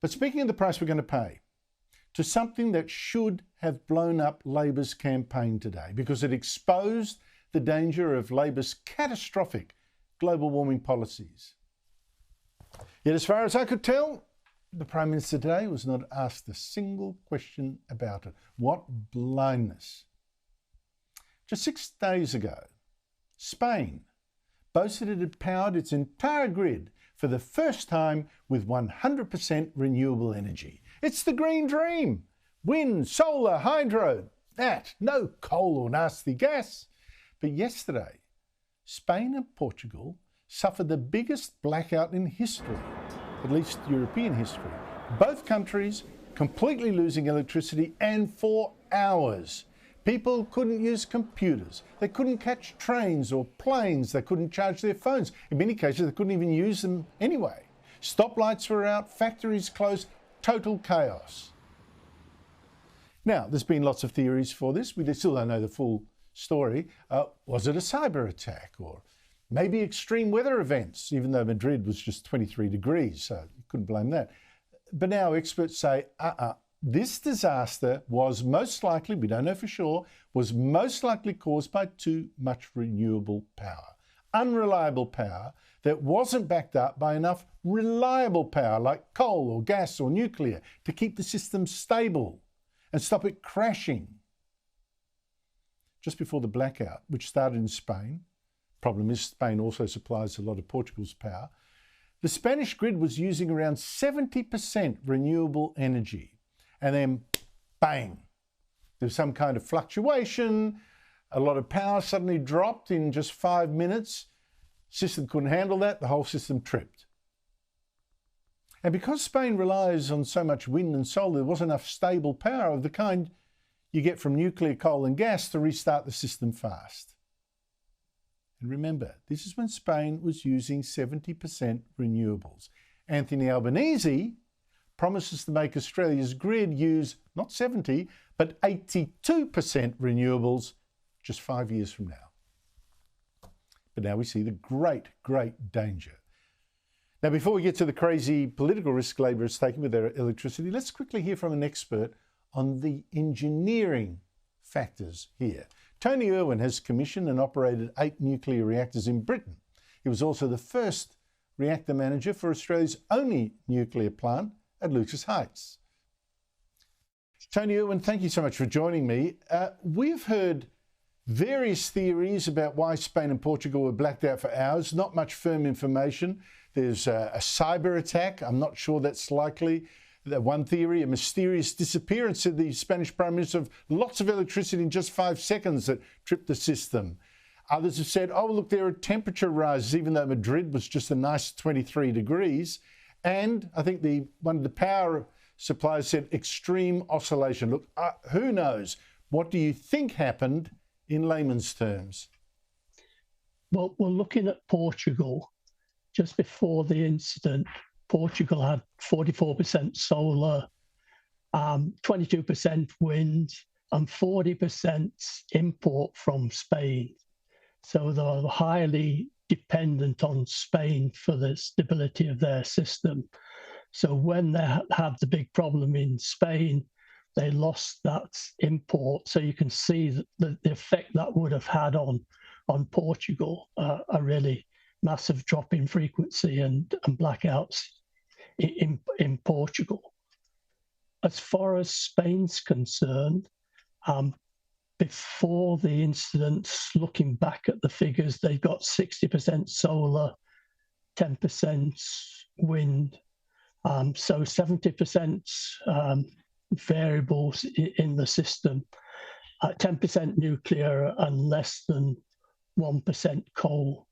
But speaking of the price we're going to pay, to something that should have blown up Labor's campaign today because it exposed the danger of Labor's catastrophic global warming policies. Yet as far as I could tell, the Prime Minister today was not asked a single question about it. What blindness. Just 6 days ago, Spain boasted it had powered its entire grid for the first time with 100% renewable energy. It's the green dream. Wind, solar, hydro, that, no coal or nasty gas. But yesterday, Spain and Portugal suffered the biggest blackout in history, at least European history. Both countries completely losing electricity, and for hours. People couldn't use computers. They couldn't catch trains or planes. They couldn't charge their phones. In many cases, they couldn't even use them anyway. Stoplights were out, factories closed, total chaos. Now, there's been lots of theories for this. We still don't know the full story. Was it a cyber attack or maybe extreme weather events, even though Madrid was just 23 degrees, so you couldn't blame that. But now experts say, this disaster was most likely, we don't know for sure, was most likely caused by too much renewable power. Unreliable power that wasn't backed up by enough reliable power like coal or gas or nuclear to keep the system stable and stop it crashing. Just before the blackout, which started in Spain, problem is Spain also supplies a lot of Portugal's power, the Spanish grid was using around 70% renewable energy. And then, bang, there was some kind of fluctuation, a lot of power suddenly dropped in just 5 minutes. System couldn't handle that, the whole system tripped. And because Spain relies on so much wind and solar, there wasn't enough stable power of the kind you get from nuclear, coal and gas to restart the system fast. And remember, this is when Spain was using 70% renewables. Anthony Albanese promises to make Australia's grid use not 70, but 82% renewables just 5 years from now. But now we see the great, great danger. Now, before we get to the crazy political risk Labor is taking with their electricity, let's quickly hear from an expert on the engineering factors here. Tony Irwin has commissioned and operated 8 nuclear reactors in Britain. He was also the first reactor manager for Australia's only nuclear plant at Lucas Heights. Tony Irwin, thank you so much for joining me. We've heard various theories about why Spain and Portugal were blacked out for hours, not much firm information. There's a cyber attack. I'm not sure that's likely. One theory, a mysterious disappearance of the Spanish Prime Minister of lots of electricity in just 5 seconds that tripped the system. Others have said, oh, look, there are temperature rises, even though Madrid was just a nice 23 degrees. And I think one of the power suppliers said extreme oscillation. Look, who knows? What do you think happened in layman's terms? Well, we're looking at Portugal. Just before the incident, Portugal had 44% solar, 22% wind, and 40% import from Spain. So they're highly dependent on Spain for the stability of their system. So when they had the big problem in Spain, they lost that import. So you can see the effect that would have had on Portugal, a really massive drop in frequency and blackouts in Portugal. As far as Spain's concerned, before the incident, looking back at the figures, they've got 60% solar, 10% wind, so 70% variables in the system, 10% nuclear and less than 1% coal.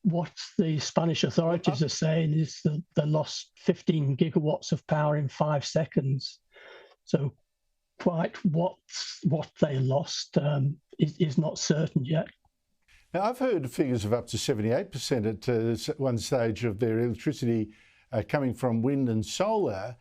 What the Spanish authorities are saying is that they lost 15 gigawatts of power in 5 seconds. So quite what they lost is not certain yet. Now, I've heard figures of up to 78% at one stage of their electricity coming from wind and solar.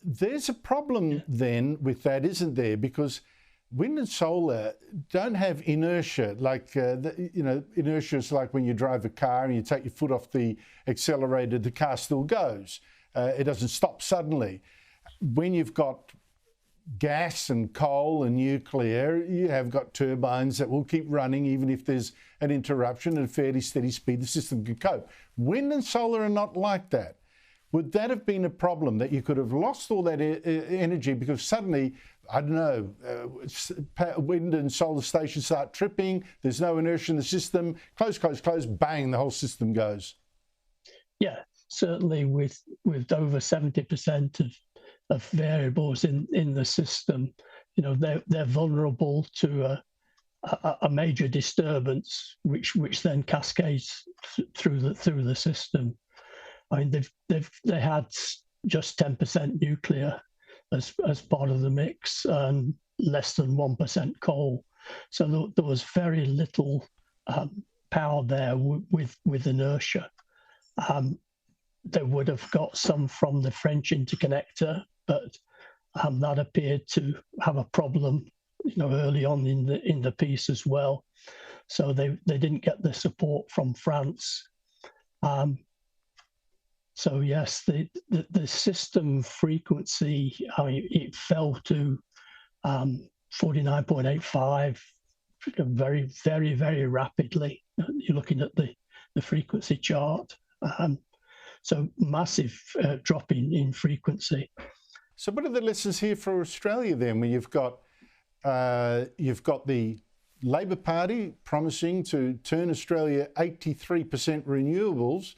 There's a problem then with that, isn't there? Because wind and solar don't have inertia, like, inertia is like when you drive a car and you take your foot off the accelerator, the car still goes. it doesn't stop suddenly. When you've got gas and coal and nuclear, you have got turbines that will keep running even if there's an interruption at a fairly steady speed. The system can cope. Wind and solar are not like that. Would that have been a problem, that you could have lost all that energy because suddenly, I don't know, wind and solar stations start tripping, there's no inertia in the system, close, bang, the whole system goes? Yeah, certainly with over 70% of variables in the system, you know, they're vulnerable to a major disturbance, which then cascades through the system. I mean, they had just 10% nuclear as part of the mix and less than 1% coal, so there was very little power there with inertia. They would have got some from the French interconnector, but that appeared to have a problem, you know, early on in the piece as well. So they didn't get the support from France. So yes, the system frequency, I mean, it fell to 49.85 very, very, very rapidly. You're looking at the frequency chart. So massive drop in frequency. So what are the lessons here for Australia then, when you've got the Labor Party promising to turn Australia 83% renewables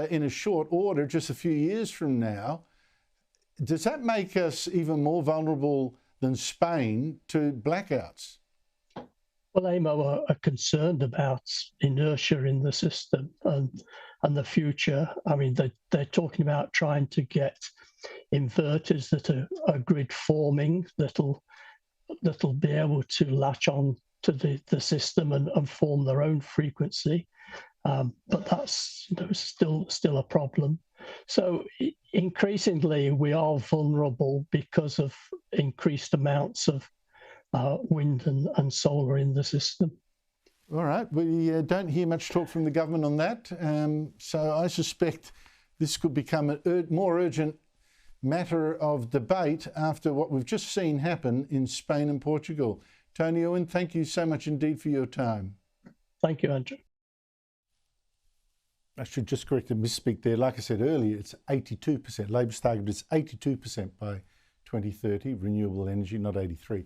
in a short order, just a few years from now? Does that make us even more vulnerable than Spain to blackouts? Well, AEMO are concerned about inertia in the system and the future. I mean, they're talking about trying to get inverters that are grid forming, that'll be able to latch on to the system and form their own frequency. But that's, you know, still a problem. So increasingly we are vulnerable because of increased amounts of wind and solar in the system. All right, we don't hear much talk from the government on that, so I suspect this could become a more urgent matter of debate after what we've just seen happen in Spain and Portugal. Tony Irwin, thank you so much indeed for your time. Thank you, Andrew. I should just correct a misspeak there. Like I said earlier, it's 82%. Labor's target is 82% by 2030, renewable energy, not 83.